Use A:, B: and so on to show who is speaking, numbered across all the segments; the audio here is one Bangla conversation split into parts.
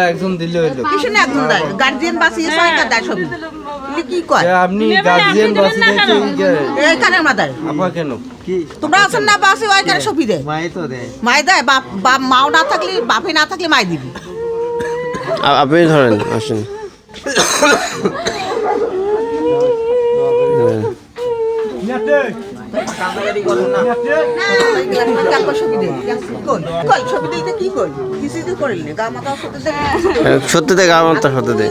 A: একজন দিলে হইলো
B: কিসে না একজন দেয় গার্জিয়ান বাসিয়ে সরকার দেয় সব কি কয়
A: আপনি গার্জিয়ান বাসি
B: এই কানের মাথায়
A: আপা কেন কি
B: তোমরা আছেন না বাসি ওই কানে সপি দেয়
A: মাই তো দেয়
B: মাই দেয় বাপ মাও না থাকলে বাপে না থাকলে মাই দিবি
C: আপনি ধরেন আসেন সত্যি দেখ আমার তো সত্যি দেখ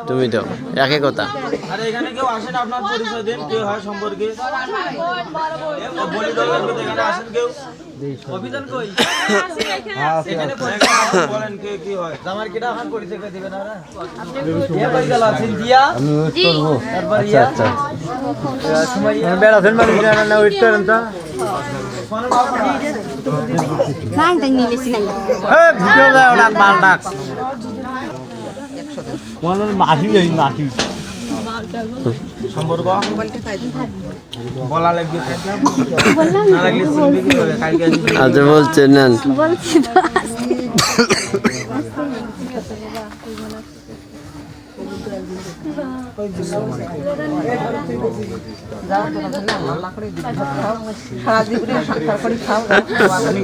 C: তুমি দাও একই কথা
A: আরে এখানে কেউ আসেন আপনার পরিচয় দেন কে হয় সম্পর্কে বলি দলের মধ্যে এখানে আসেন কেউ অভিযান কই এখানে বলেন কে কি হয় আমার কিটা এখন পরিচয় করে দিবেন আপনারা আপনি কে বাড়ি গেল আছেন দিয়া আমি ওয়েট করব তারপর ইয়া আচ্ছা সময় বেড়া ফেল মানে না ওয়েট করেন তো
D: নাই তাই নিলে সিলাই
A: এই ভিডিও দাও ডাক মাল ডাক কোন মাসি এই মাসি সম্পর্ক বলা লাগবে না লাগলে শুনবি কি হবে কালকে
C: আচ্ছা বলছেন নেন
D: বলছি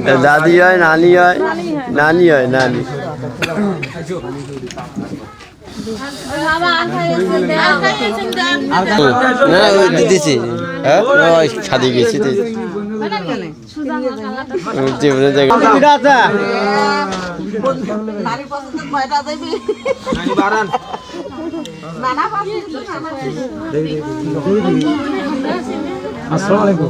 D: তো
C: দাদি হয় নানি হয় নানি হয় নানি না ওই দিতেছি হ্যাঁ ওই ছাদে গেছি জীবনে দেখা
A: আসসালামু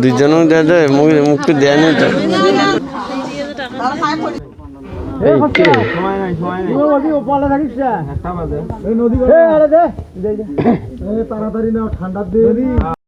C: দুজন মুখে দেয় না তো
A: তাড়াতাড়ি না ঠান্ডা দিয়ে